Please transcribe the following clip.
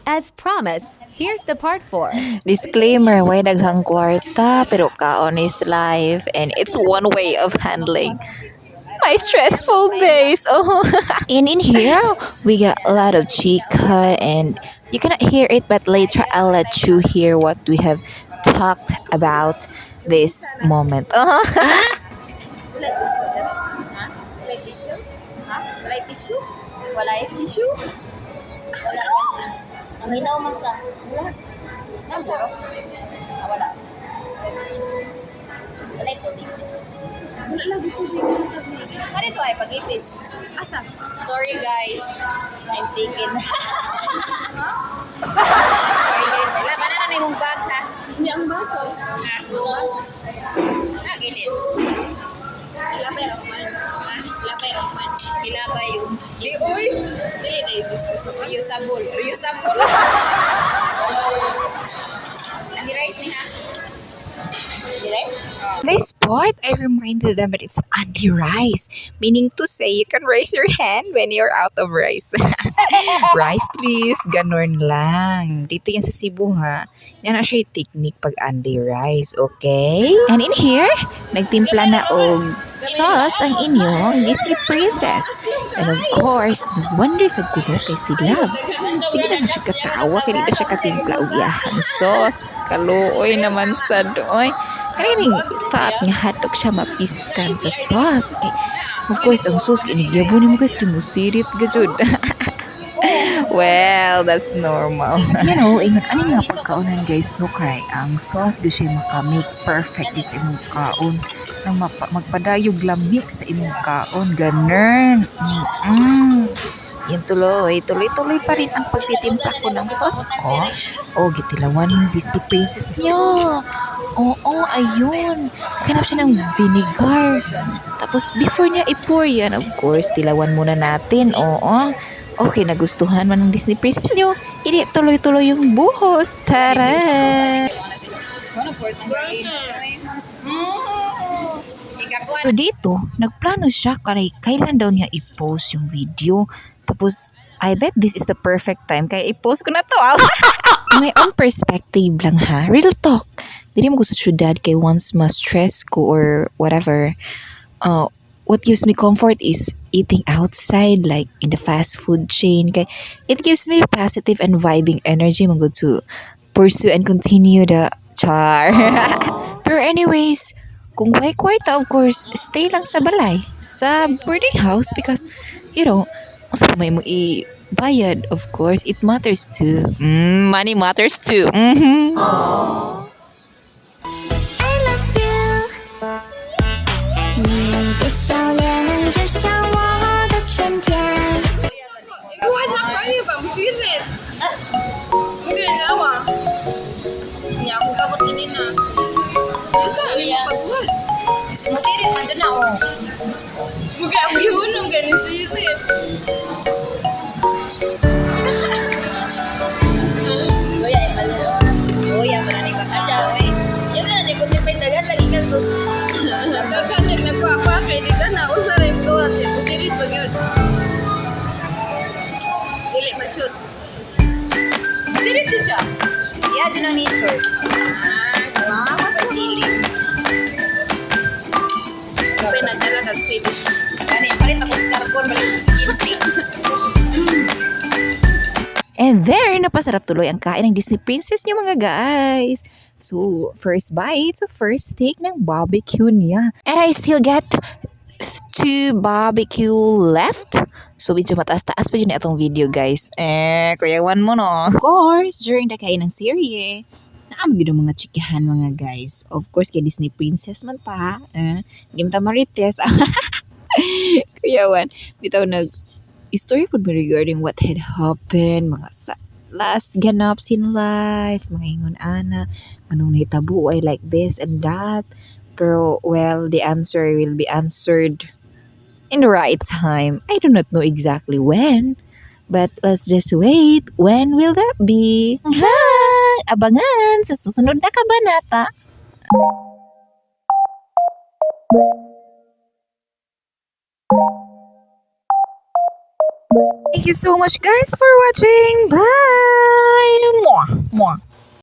As promised, here's the part 4. Disclaimer, why daghang kwarta pero kaon is life and it's one way of handling my stressful days. Oh, and in here we got a lot of chica and you cannot hear it, but later I'll let you hear what we have talked about this moment. Oh. Walay tissue? Ang hinaw man ka. Wala. Nasaro? Wala. Walay ko dito. Wala lang dito dito. Ano ito ay pag-ipis? Asa? Sorry guys. I'm taken. Sorry guys. Wala, mana na yung bag ha? Hindi ang baso. Gilid. Ilabay ako man. Ilabay ako man. Ilabay yung... Di, uy! Di, reusable. Reusable. Andi rice ni ha? Andi rice? This part, I reminded them that it's Andi rice, meaning to say you can raise your hand when you're out of rice. Rice please, ganon lang. Dito yan sa Cebu ha. Yan na siya yung technique pag Andi rice, okay? And in here, nagtimpla na og sauce ang inyong Disney princess. And of course, nag-wonder sa kuno kay si Love. Sige na siya katawa, kaya na siya katimpla og iyahang sauce. Kaluoy naman sa doy. Kaya thought nga hotdog siya mapiskan sa sauce. Kay, of course, ang sauce, kinigyabu ni mo guys, kimusirit gajud. Well, that's normal. You know, ingon, ano nga pagkaunan guys, no cry. Ang sauce gusto siya makamake perfect sa imong kaon. Nang magpadayog lamig sa imong kaon. Ganun. Yan tuloy pa rin ang pagtitimpla ko ng sauce ko. O, gitilawan ng Disney princess niyo. Oo, ayun. Kanap siya ng vinegar. Tapos, before niya i-pour yan, of course, tilawan muna natin. Oo. Okay, nagustuhan man ng Disney princess niyo. Hindi, tuloy-tuloy yung buhos. Tara! Pero dito, nagplano siya kailan daw niya i-post yung video. Tapos, I bet this is the perfect time kaya i-post ko na to. My own perspective lang ha. Real talk. Dili mo ko sa syudad kay once ma-stress ko or whatever. What gives me comfort is eating outside like in the fast food chain. Kay it gives me positive and vibing energy man to pursue and continue the char. Pero anyways, kung may kwarta, of course, stay lang sa balay, sa boarding house because, you know, sa may mo i-bayad, of course, it matters too. Money matters too. Mm-hmm. I love you. 你的笑脸就像我的春天。 Buwan na kayo ba? Mapilit. Hindi na ba? Hindi ako kapot din na. Dito ka, ano yung pagbuwan? Masirit man doon na ako. Buga ang bihunong ganun sirit. Kuya, ipalalo. Kuya, marami ka tao eh. Yan na, di ko tipay-tagan lagi ka to. Kakanig na ko ako, kaya di ka na. Usa rin ko at masirit pag yun. Dili ma-shoot. Masirit din siya. Yeah, doon ang nature. Wow, masilit. Kapay nagdala nag-silit. Ganit, palit ako sa carbon, balik ginseng. And there, napasarap tuloy ang kain ng Disney princess niyo mga guys. So, first bite, so first take ng barbecue niya. And I still get 2 barbecue left. So, medyo mataas-taas pa yun itong video guys. Kuyawan mo no. Of course, during the kain ng serye, naamag yun ang mga chikihan mga guys. Of course, kay Disney princess man ta. Hindi man ta marites. Kuyawan, bitaw story po regarding what had happened, mga last ganaps in life, mga ingon ana, anong nahitabo ay like this and that. Pero, well, the answer will be answered in the right time. I do not know exactly when, but let's just wait. When will that be? Abangan sa susunod na kabanata. Thank you so much guys for watching. Bye! Mwah! Mwah!